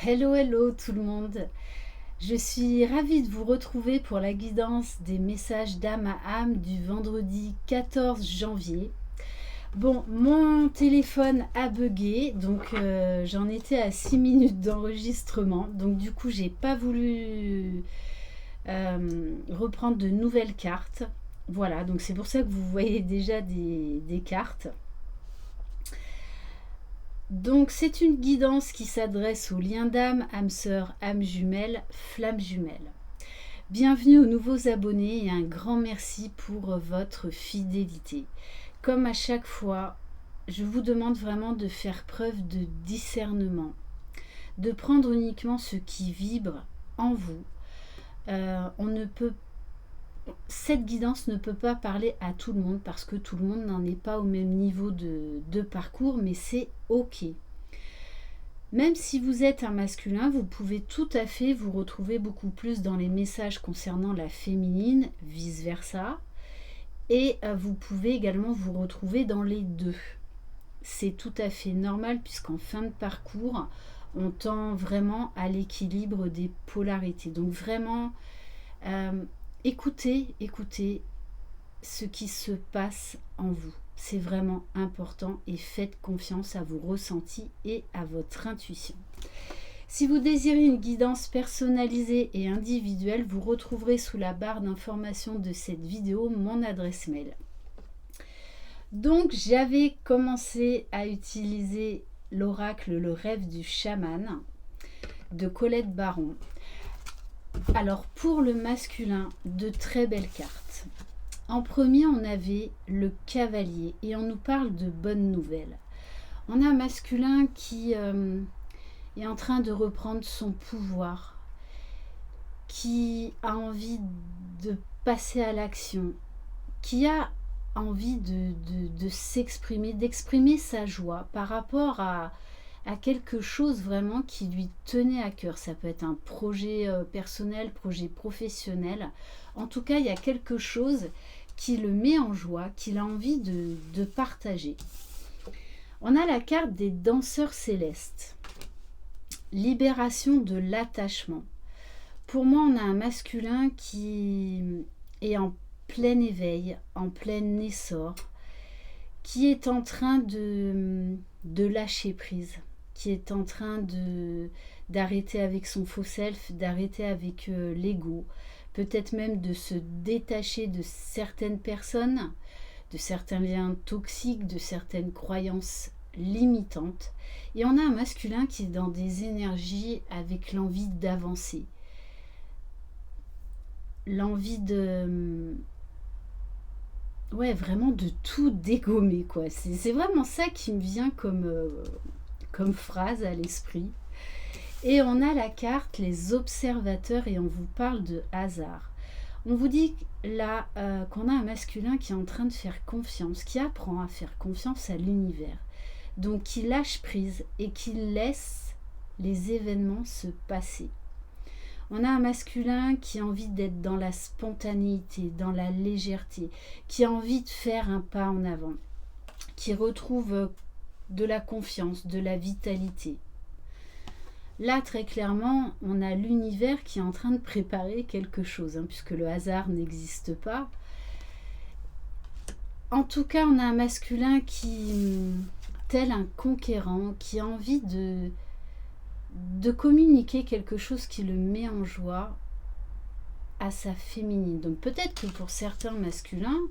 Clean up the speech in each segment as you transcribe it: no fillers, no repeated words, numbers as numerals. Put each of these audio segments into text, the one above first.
Hello, hello tout le monde. Je suis ravie de vous retrouver pour la guidance des messages d'âme à âme du vendredi 14 janvier. Bon, mon téléphone a bugué, donc j'en étais à 6 minutes d'enregistrement. Donc du coup, j'ai pas voulu reprendre de nouvelles cartes. Voilà, donc c'est pour ça que vous voyez déjà des cartes. Donc c'est une guidance qui s'adresse aux liens d'âme, âme sœur, âme jumelle, flamme jumelle. Bienvenue aux nouveaux abonnés et un grand merci pour votre fidélité. Comme à chaque fois, je vous demande vraiment de faire preuve de discernement, de prendre uniquement ce qui vibre en vous. On ne peut Cette guidance ne peut pas parler à tout le monde parce que tout le monde n'en est pas au même niveau de parcours, mais c'est ok. Même si vous êtes un masculin, vous pouvez tout à fait vous retrouver beaucoup plus dans les messages concernant la féminine, vice-versa. Et vous pouvez également vous retrouver dans les deux. C'est tout à fait normal puisqu'en fin de parcours, on tend vraiment à l'équilibre des polarités. Donc vraiment, écoutez ce qui se passe en vous. C'est vraiment important et faites confiance à vos ressentis et à votre intuition. Si vous désirez une guidance personnalisée et individuelle, vous retrouverez sous la barre d'information de cette vidéo mon adresse mail. Donc j'avais commencé à utiliser l'oracle Le rêve du chaman de Colette Baron. Alors pour le masculin, de très belles cartes. En premier, on avait le cavalier et on nous parle de bonnes nouvelles. On a un masculin qui est en train de reprendre son pouvoir, qui a envie de passer à l'action, qui a envie de s'exprimer, d'exprimer sa joie par rapport à quelque chose vraiment qui lui tenait à cœur. Ça peut être un projet personnel, projet professionnel. En tout cas, il y a quelque chose qui le met en joie, qu'il a envie de partager. On a la carte des danseurs célestes. Libération de l'attachement. Pour moi, on a un masculin qui est en plein éveil, en plein essor, qui est en train de lâcher prise, qui est en train d'arrêter avec son faux self, d'arrêter avec l'ego, peut-être même de se détacher de certaines personnes, de certains liens toxiques, de certaines croyances limitantes. Et on a un masculin qui est dans des énergies avec l'envie d'avancer, l'envie ouais, vraiment de tout dégommer, quoi. C'est vraiment ça qui me vient comme phrase à l'esprit. Et on a la carte les observateurs et on vous parle de hasard. On vous dit là qu'on a un masculin qui est en train de faire confiance, qui apprend à faire confiance à l'univers. Donc qui lâche prise et qui laisse les événements se passer. On a un masculin qui a envie d'être dans la spontanéité, dans la légèreté, qui a envie de faire un pas en avant, qui retrouve de la confiance, de la vitalité. Là, très clairement, on a l'univers qui est en train de préparer quelque chose, puisque le hasard n'existe pas. En tout cas, on a un masculin qui, tel un conquérant, qui a envie de communiquer quelque chose qui le met en joie à sa féminine. Donc peut-être que pour certains masculins,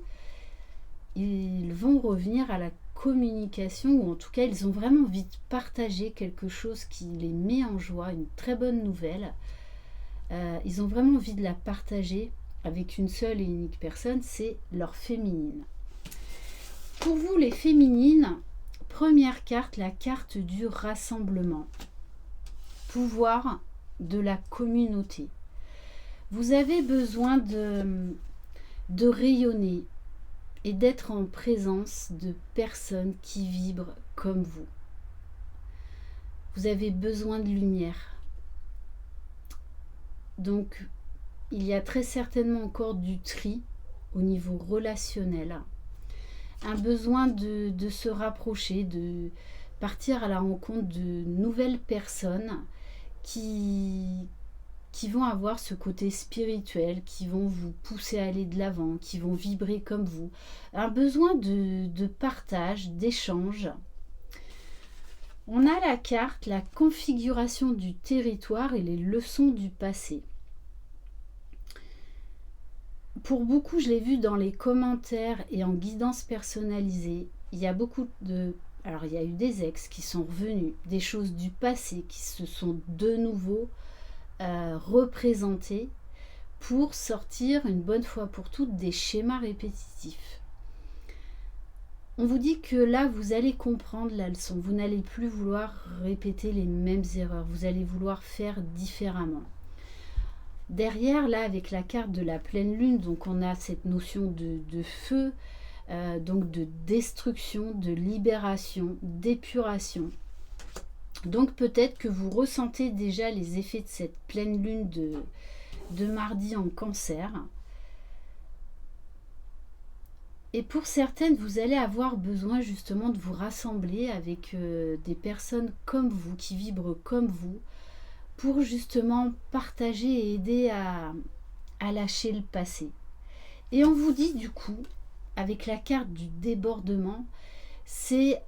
ils vont revenir à la communication, ou en tout cas ils ont vraiment envie de partager quelque chose qui les met en joie, une très bonne nouvelle. Ils ont vraiment envie de la partager avec une seule et unique personne, c'est leur féminine. Pour vous les féminines, première carte, la carte du rassemblement. Pouvoir de la communauté. Vous avez besoin de rayonner et d'être en présence de personnes qui vibrent comme vous. Vous avez besoin de lumière. Donc, il y a très certainement encore du tri au niveau relationnel. Un besoin de se rapprocher, de partir à la rencontre de nouvelles personnes qui vont avoir ce côté spirituel, qui vont vous pousser à aller de l'avant, qui vont vibrer comme vous. Un besoin de partage, d'échange. On a la carte, la configuration du territoire et les leçons du passé. Pour beaucoup, je l'ai vu dans les commentaires et en guidance personnalisée, il y a beaucoup de... Alors, il y a eu des ex qui sont revenus, des choses du passé qui se sont de nouveau représentées pour sortir une bonne fois pour toutes des schémas répétitifs. On vous dit que là, vous allez comprendre la leçon. Vous n'allez plus vouloir répéter les mêmes erreurs. Vous allez vouloir faire différemment. Derrière, là, avec la carte de la pleine lune, donc on a cette notion de feu, donc de destruction, de libération, d'épuration. Donc peut-être que vous ressentez déjà les effets de cette pleine lune de mardi en Cancer. Et pour certaines, vous allez avoir besoin justement de vous rassembler avec des personnes comme vous, qui vibrent comme vous, pour justement partager et aider à lâcher le passé. Et on vous dit du coup, avec la carte du débordement, c'est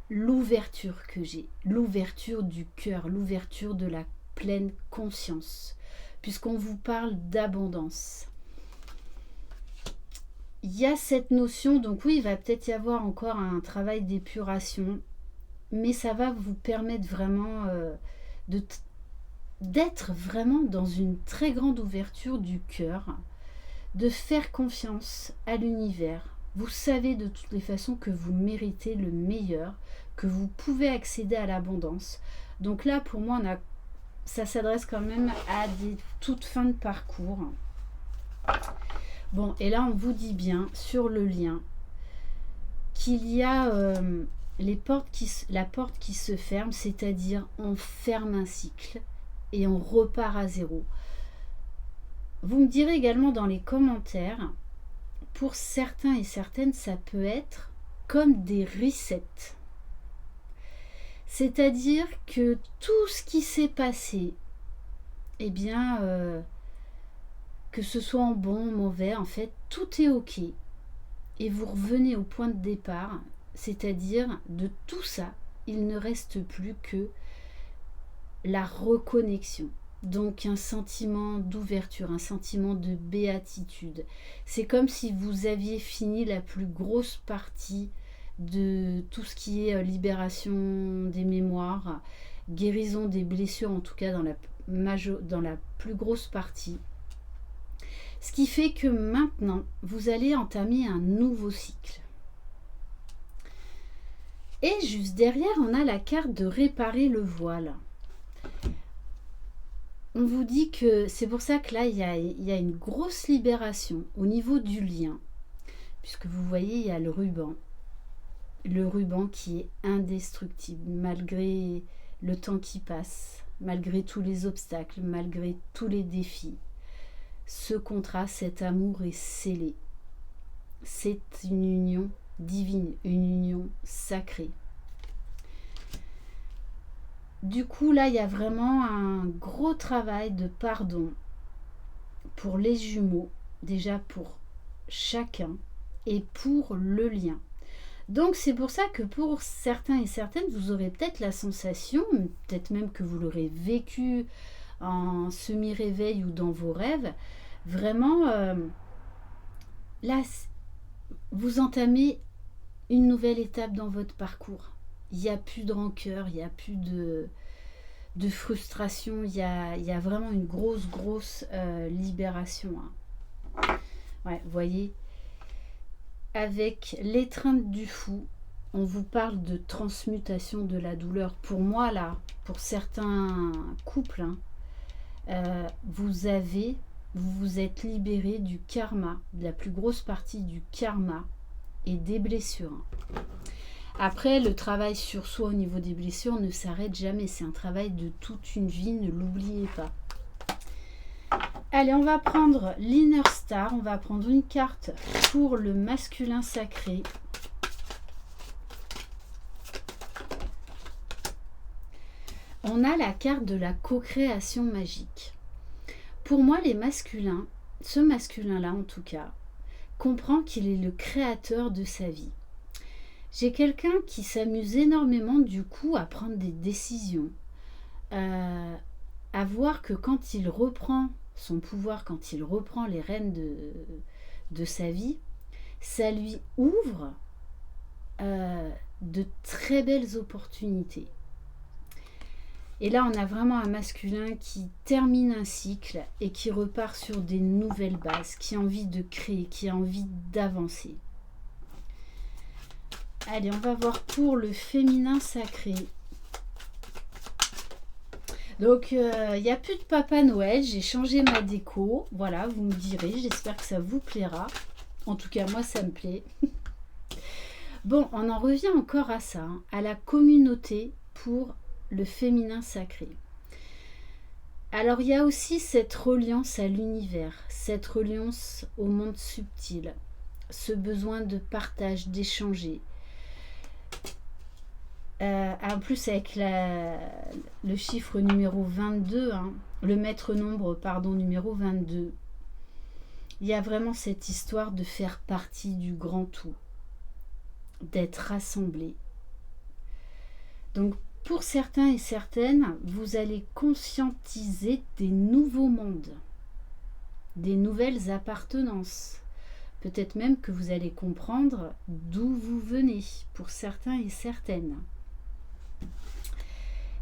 l'ouverture que j'ai, l'ouverture du cœur, l'ouverture de la pleine conscience, puisqu'on vous parle d'abondance. Il y a cette notion, donc oui, il va peut-être y avoir encore un travail d'épuration, mais ça va vous permettre vraiment d'être vraiment dans une très grande ouverture du cœur, de faire confiance à l'univers. Vous savez de toutes les façons que vous méritez le meilleur, que vous pouvez accéder à l'abondance. Donc là, pour moi, ça s'adresse quand même à des toutes fins de parcours. Bon, et là, on vous dit bien, sur le lien, qu'il y a la porte qui se ferme, c'est-à-dire on ferme un cycle et on repart à zéro. Vous me direz également dans les commentaires, pour certains et certaines, ça peut être comme des resets. C'est-à-dire que tout ce qui s'est passé, eh bien, que ce soit en bon, mauvais, en fait, tout est ok. Et vous revenez au point de départ, c'est-à-dire de tout ça, il ne reste plus que la reconnexion. Donc un sentiment d'ouverture, un sentiment de béatitude. C'est comme si vous aviez fini la plus grosse partie de tout ce qui est libération des mémoires, guérison des blessures, en tout cas dans la plus grosse partie. Ce qui fait que maintenant, vous allez entamer un nouveau cycle. Et juste derrière, on a la carte de réparer le voile. On vous dit que c'est pour ça que là, il y a une grosse libération au niveau du lien. Puisque vous voyez, il y a le ruban. Le ruban qui est indestructible, malgré le temps qui passe, malgré tous les obstacles, malgré tous les défis. Ce contrat, cet amour est scellé. C'est une union divine, une union sacrée. Du coup, là, il y a vraiment un gros travail de pardon pour les jumeaux, déjà pour chacun et pour le lien. Donc, c'est pour ça que pour certains et certaines, vous aurez peut-être la sensation, peut-être même que vous l'aurez vécu en semi-réveil ou dans vos rêves, vraiment, là, vous entamez une nouvelle étape dans votre parcours. Il n'y a plus de rancœur, il n'y a plus de frustration, il y a vraiment une grosse libération. Hein. Ouais, vous voyez, avec l'étreinte du fou, on vous parle de transmutation de la douleur. Pour moi, là, pour certains couples, hein, vous vous êtes libéré du karma, de la plus grosse partie du karma et des blessures. Après, le travail sur soi au niveau des blessures ne s'arrête jamais. C'est un travail de toute une vie, ne l'oubliez pas. Allez, on va prendre l'Inner Star. On va prendre une carte pour le masculin sacré. On a la carte de la co-création magique. Pour moi, les masculins, ce masculin-là en tout cas, comprend qu'il est le créateur de sa vie. J'ai quelqu'un qui s'amuse énormément du coup à prendre des décisions, à voir que quand il reprend son pouvoir, quand il reprend les rênes de sa vie, ça lui ouvre de très belles opportunités. Et là, on a vraiment un masculin qui termine un cycle et qui repart sur des nouvelles bases, qui a envie de créer, qui a envie d'avancer. Allez, on va voir pour le féminin sacré. Donc, il n'y a plus de Papa Noël, j'ai changé ma déco. Voilà, vous me direz, j'espère que ça vous plaira. En tout cas, moi, ça me plaît. Bon, on en revient encore à ça, hein, à la communauté pour le féminin sacré. Alors, il y a aussi cette reliance à l'univers, cette reliance au monde subtil, ce besoin de partage, d'échanger. En plus, avec le chiffre numéro 22, hein, le maître nombre, pardon, numéro 22, il y a vraiment cette histoire de faire partie du grand tout, d'être rassemblés. Donc, pour certains et certaines, vous allez conscientiser des nouveaux mondes, des nouvelles appartenances. Peut-être même que vous allez comprendre d'où vous venez, pour certains et certaines.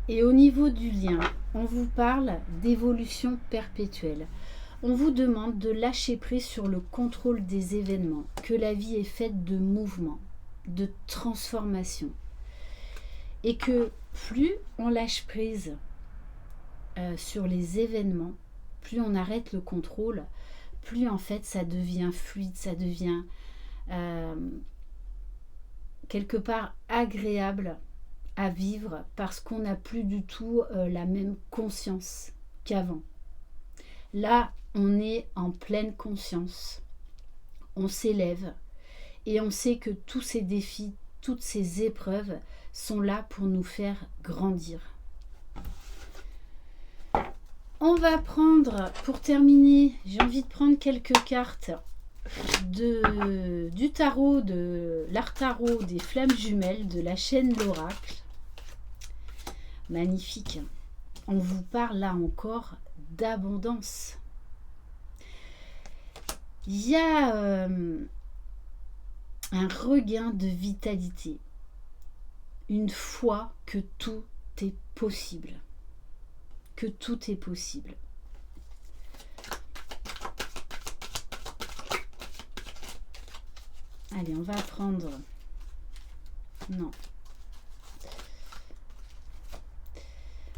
Et au niveau du lien, on vous parle d'évolution perpétuelle. On vous demande de lâcher prise sur le contrôle des événements, que la vie est faite de mouvements, de transformations. Et que plus on lâche prise sur les événements, plus on arrête le contrôle, plus en fait ça devient fluide, ça devient quelque part agréable à vivre parce qu'on n'a plus du tout la même conscience qu'avant. Là, on est en pleine conscience, on s'élève et on sait que tous ces défis, toutes ces épreuves sont là pour nous faire grandir. On va prendre, pour terminer, j'ai envie de prendre quelques cartes du tarot, de l'art tarot des flammes jumelles de la chaîne L'Oracle. Magnifique. On vous parle là encore d'abondance. Il y a un regain de vitalité, une foi que tout est possible, que tout est possible. Allez, on va prendre... Non.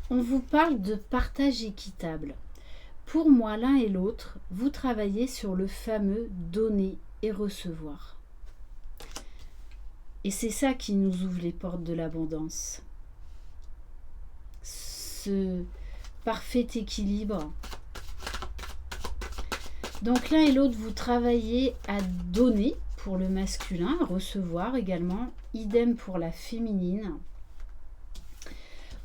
On vous parle de partage équitable. Pour moi, l'un et l'autre, vous travaillez sur le fameux donner et recevoir. Et c'est ça qui nous ouvre les portes de l'abondance. Ce parfait équilibre. Donc l'un et l'autre, vous travaillez à donner pour le masculin, à recevoir également. Idem pour la féminine.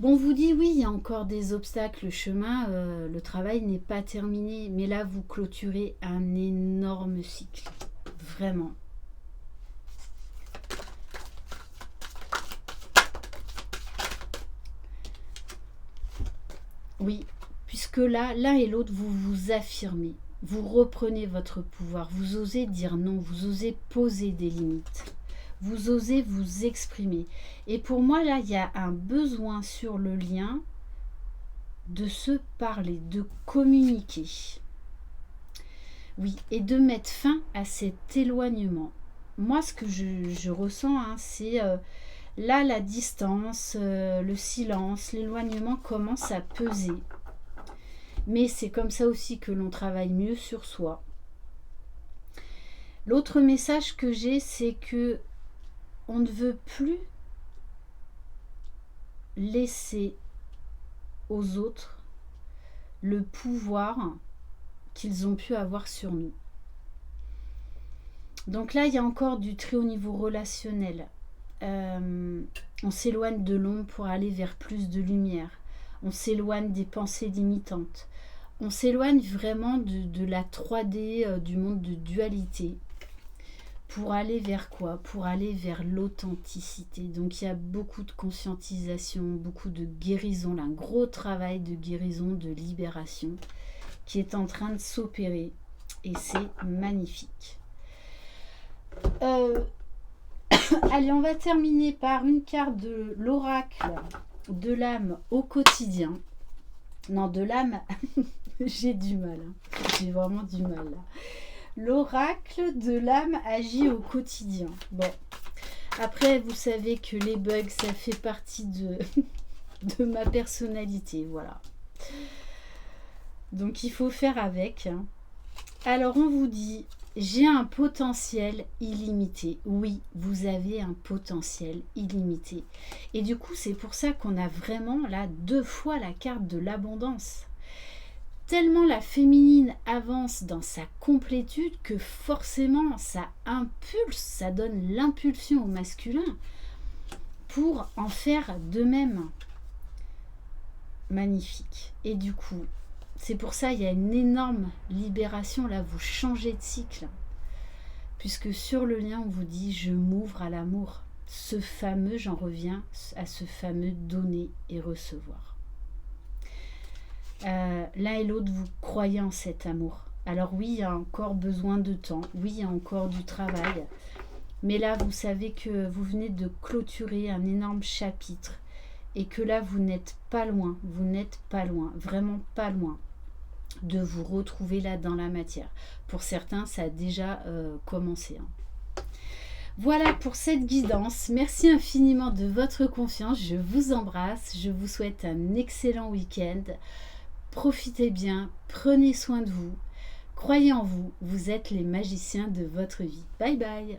Bon, on vous dit oui, il y a encore des obstacles, le chemin, le travail n'est pas terminé. Mais là, vous clôturez un énorme cycle. Vraiment. Oui, puisque là, l'un et l'autre, vous vous affirmez. Vous reprenez votre pouvoir. Vous osez dire non. Vous osez poser des limites. Vous osez vous exprimer. Et pour moi, là, il y a un besoin sur le lien de se parler, de communiquer. Oui, et de mettre fin à cet éloignement. Moi, ce que je ressens, hein, c'est là, la distance, le silence, l'éloignement commence à peser. Mais c'est comme ça aussi que l'on travaille mieux sur soi. L'autre message que j'ai, c'est que on ne veut plus laisser aux autres le pouvoir qu'ils ont pu avoir sur nous. Donc là, il y a encore du tri au niveau relationnel. On s'éloigne de l'ombre pour aller vers plus de lumière. On s'éloigne des pensées limitantes. On s'éloigne vraiment de la 3D, du monde de dualité. Pour aller vers quoi? Pour aller vers l'authenticité. Donc il y a beaucoup de conscientisation, beaucoup de guérison, là, un gros travail de guérison, de libération qui est en train de s'opérer. Et c'est magnifique. Allez, on va terminer par une carte de l'oracle de l'âme au quotidien. Non, de l'âme, j'ai du mal. Hein. J'ai vraiment du mal là. L'oracle de l'âme agit au quotidien. Bon, après, vous savez que les bugs, ça fait partie de ma personnalité, voilà. Donc, il faut faire avec. Hein. Alors, on vous dit, j'ai un potentiel illimité. Oui, vous avez un potentiel illimité. Et du coup, c'est pour ça qu'on a vraiment, là, 2 fois la carte de l'abondance. Tellement la féminine avance dans sa complétude que forcément ça impulse, ça donne l'impulsion au masculin pour en faire de même. Magnifique. Et du coup, c'est pour ça il y a une énorme libération là, vous changez de cycle. Puisque sur le lien on vous dit je m'ouvre à l'amour. Ce fameux, j'en reviens à ce fameux donner et recevoir. L'un et l'autre, vous croyez en cet amour. Alors oui, il y a encore besoin de temps. Oui, il y a encore du travail. Mais là, vous savez que vous venez de clôturer un énorme chapitre. Et que là, vous n'êtes pas loin. Vous n'êtes pas loin. Vraiment pas loin de vous retrouver là dans la matière. Pour certains, ça a déjà commencé. Hein. Voilà pour cette guidance. Merci infiniment de votre confiance. Je vous embrasse. Je vous souhaite un excellent week-end. Profitez bien, prenez soin de vous, croyez en vous, vous êtes les magiciens de votre vie. Bye bye.